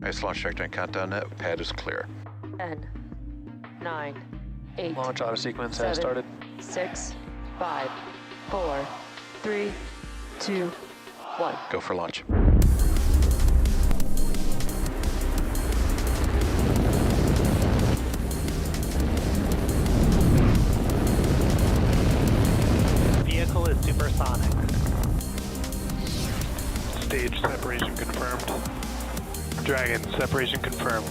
Nice launch trajectory and countdown net. Pad is clear. 10, 9, 8. Launch auto sequence 7, has started. 6, 5, 4, 3, 2, 1. Go for launch. Vehicle is supersonic. Stage separation confirmed. Dragon, separation confirmed.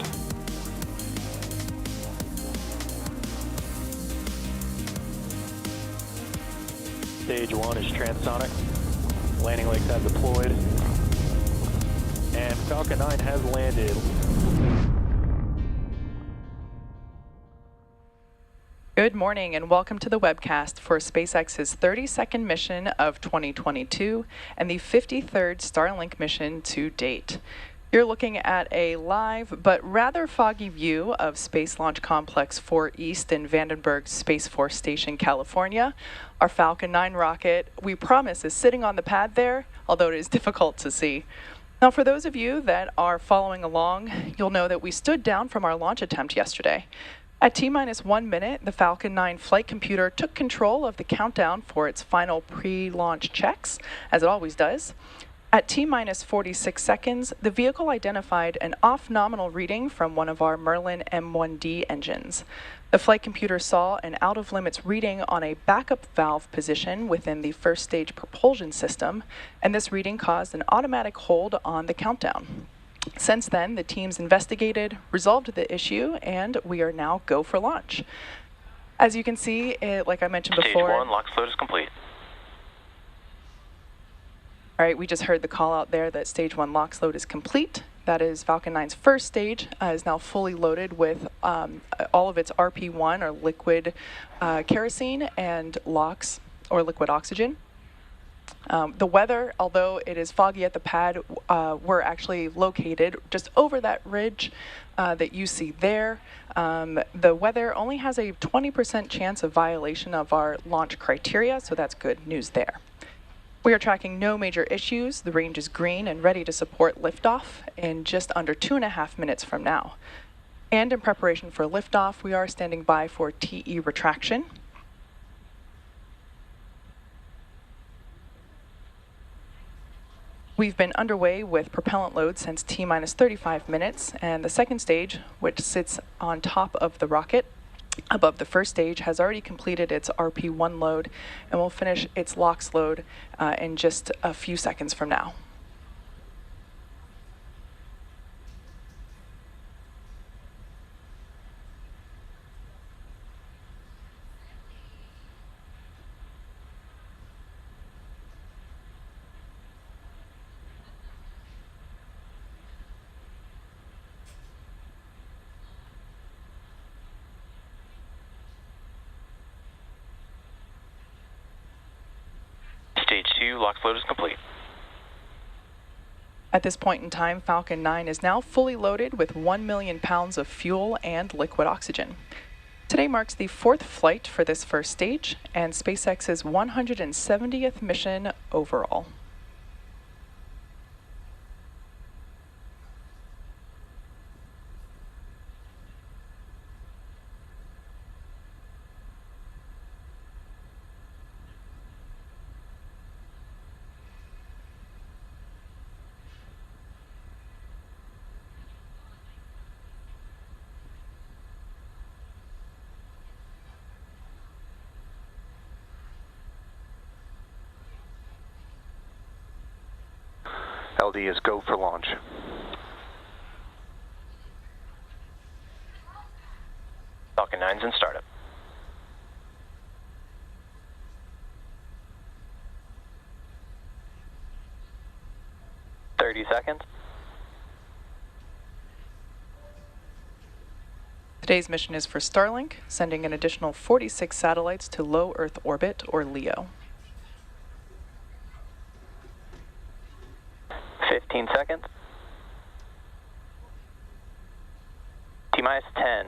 Stage 1 is transonic. Landing legs have deployed. And Falcon 9 has landed. Good morning and welcome to the webcast for SpaceX's 32nd mission of 2022 and the 53rd Starlink mission to date. You're looking at a live but rather foggy view of Space Launch Complex 4 East in Vandenberg Space Force Station, California. Our Falcon 9 rocket, we promise, is sitting on the pad there, although it is difficult to see. Now, for those of you that are following along, you'll know that we stood down from our launch attempt yesterday. At T-minus 1 minute, the Falcon 9 flight computer took control of the countdown for its final pre-launch checks, as it always does. At T-minus 46 seconds, the vehicle identified an off-nominal reading from one of our Merlin M1D engines. The flight computer saw an out-of-limits reading on a backup valve position within the first stage propulsion system, and this reading caused an automatic hold on the countdown. Since then, the teams investigated, resolved the issue, and we are now go for launch. As you can see, like I mentioned before... Stage 1, LOX load is complete. All right, we just heard the call out there that Stage 1 LOX load is complete. That is Falcon 9's first stage, is now fully loaded with all of its RP1, or liquid kerosene, and LOX, or liquid oxygen. The weather, although it is foggy at the pad, we're actually located just over that ridge that you see there. The weather only has a 20% chance of violation of our launch criteria, so that's good news there. We are tracking no major issues. The range is green and ready to support liftoff in just under 2.5 minutes from now. And in preparation for liftoff, we are standing by for TE retraction. We've been underway with propellant load since T-minus 35 minutes, and the second stage, which sits on top of the rocket, above the first stage, has already completed its RP1 load and will finish its LOX load in just a few seconds from now. Stage 2, LOX load is complete. At this point in time, Falcon 9 is now fully loaded with 1 million pounds of fuel and liquid oxygen. Today marks the 4th flight for this first stage and SpaceX's 170th mission overall. LD is go for launch. Falcon 9's in startup. Seconds. Today's mission is for Starlink, sending an additional 46 satellites to low Earth orbit, or LEO. 15 seconds. T-minus 10,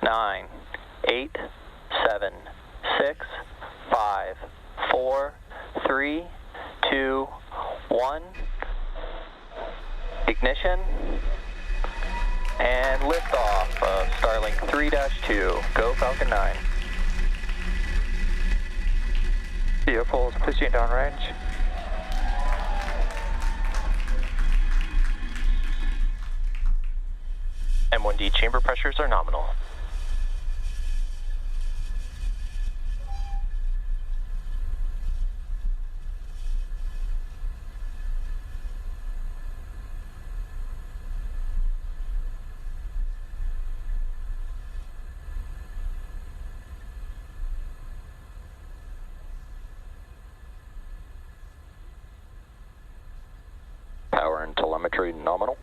9, 8, 7, 6, 5, 4, 3, 2, 1. Ignition. And liftoff of Starlink 3-2. Go Falcon 9. Vehicles pitching downrange. M1D chamber pressures are nominal. Power and telemetry nominal.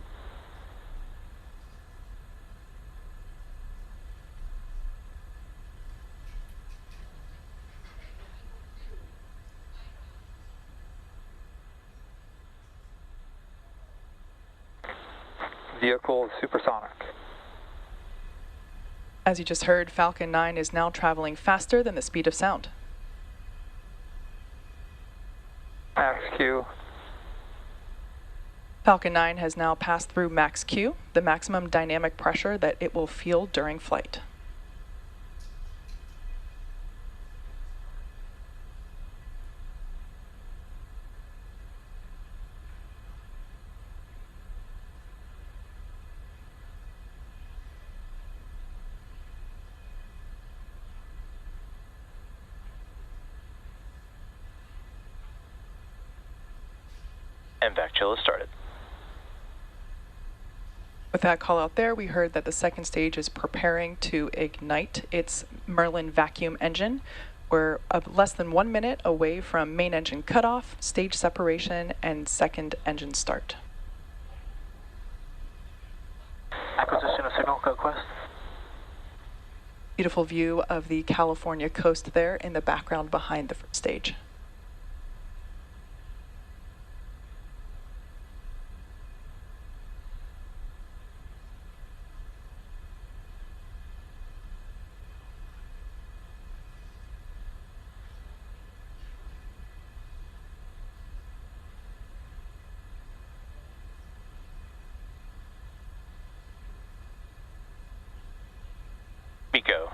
Vehicle supersonic. As you just heard, Falcon 9 is now traveling faster than the speed of sound. Max Q. Falcon 9 has now passed through max Q, the maximum dynamic pressure that it will feel during flight. MVAC chill has started. With that call out there, we heard that the second stage is preparing to ignite its Merlin vacuum engine. We're less than 1 minute away from main engine cutoff, stage separation, and second engine start. Acquisition of signal, code quest. Beautiful view of the California coast there in the background behind the first stage. Go.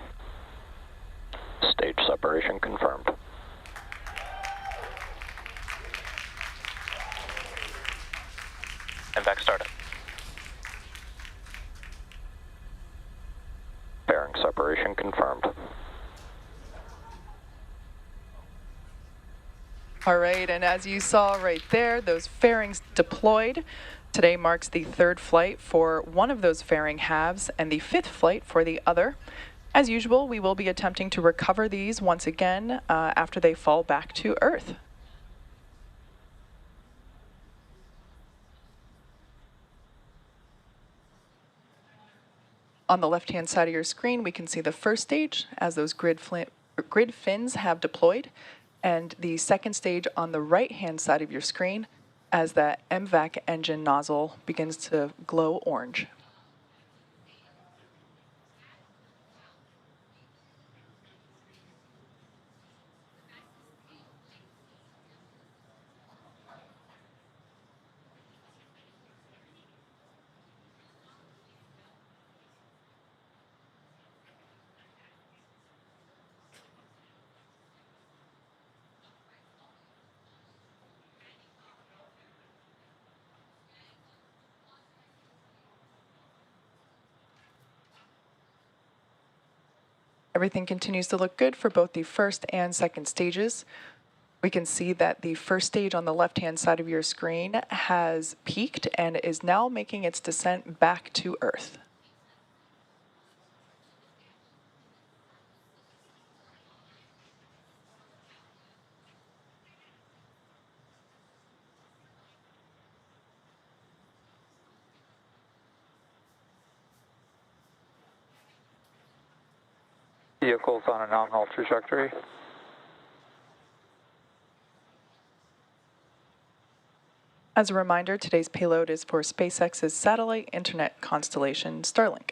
Stage separation confirmed. MVAC started. Bearing separation confirmed. All right, and as you saw right there, those fairings deployed. Today marks the third flight for one of those fairing halves and the fifth flight for the other. As usual, we will be attempting to recover these once again after they fall back to Earth. On the left-hand side of your screen, we can see the first stage as those grid fins have deployed, and the second stage on the right-hand side of your screen as that MVAC engine nozzle begins to glow orange. Everything continues to look good for both the first and second stages. We can see that the first stage on the left-hand side of your screen has peaked and is now making its descent back to Earth. Vehicles on a nominal trajectory. As a reminder, today's payload is for SpaceX's satellite internet constellation, Starlink.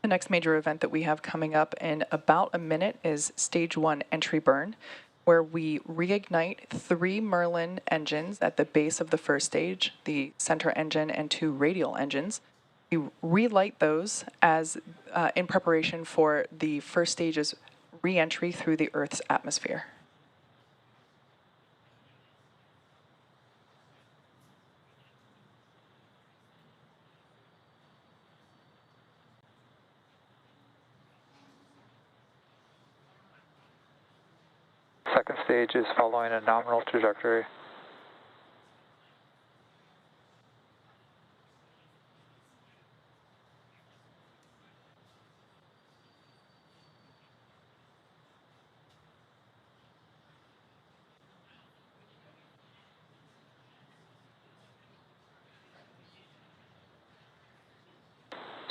The next major event that we have coming up in about a minute is Stage 1 entry burn, where we reignite 3 Merlin engines at the base of the first stage, the center engine and 2 radial engines. We relight those as in preparation for the first stage's re-entry through the Earth's atmosphere. Second stage is following a nominal trajectory.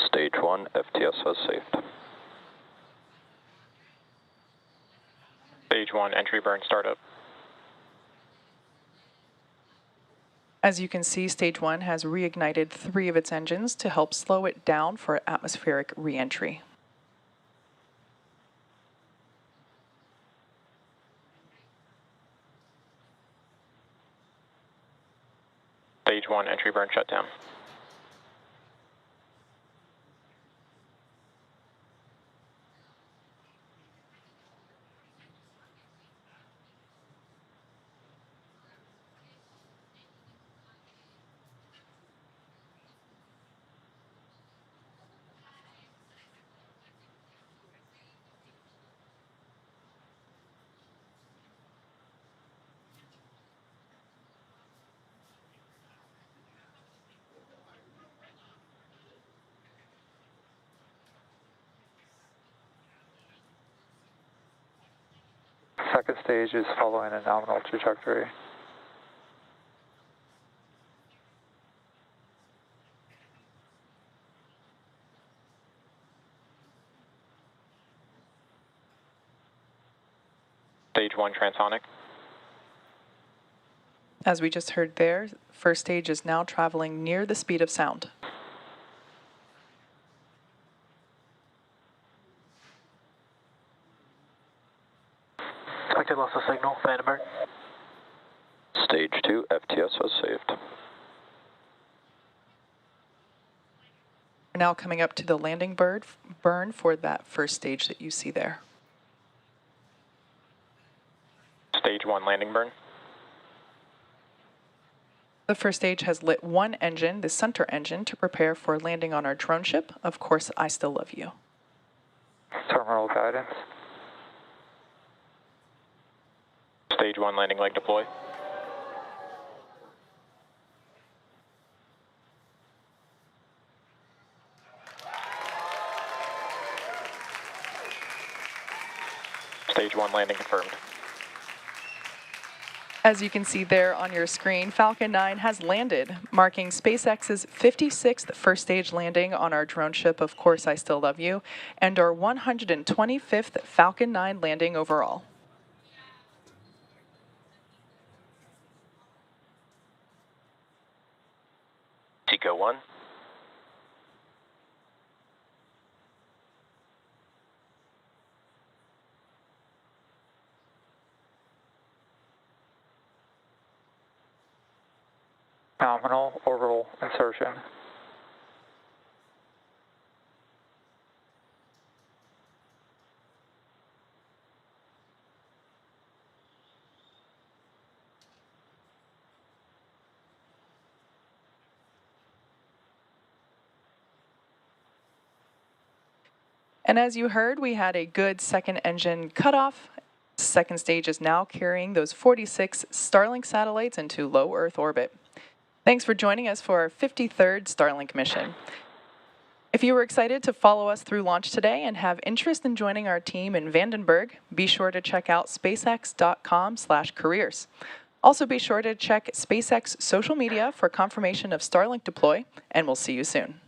Stage 1, FTS has saved. Stage 1 entry burn startup. As you can see, Stage 1 has reignited 3 of its engines to help slow it down for atmospheric re-entry. Stage 1 entry burn shutdown. Second stage is following a nominal trajectory. Stage 1 transonic. As we just heard there, first stage is now traveling near the speed of sound. Expected loss of signal, Vandenberg. Stage 2, FTS has saved. We're now coming up to the landing burn for that first stage that you see there. Stage 1 landing burn. The first stage has lit 1 engine, the center engine, to prepare for landing on our drone ship. Of course, I still love you. Terminal guidance. Stage 1 landing leg deploy. Stage 1 landing confirmed. As you can see there on your screen, Falcon 9 has landed, marking SpaceX's 56th first stage landing on our drone ship, Of Course I Still Love You, and our 125th Falcon 9 landing overall. Tico 1. Nominal orbital insertion. And as you heard, we had a good second engine cutoff. Second stage is now carrying those 46 Starlink satellites into low Earth orbit. Thanks for joining us for our 53rd Starlink mission. If you were excited to follow us through launch today and have interest in joining our team in Vandenberg, be sure to check out spacex.com/careers. Also be sure to check SpaceX social media for confirmation of Starlink deploy, and we'll see you soon.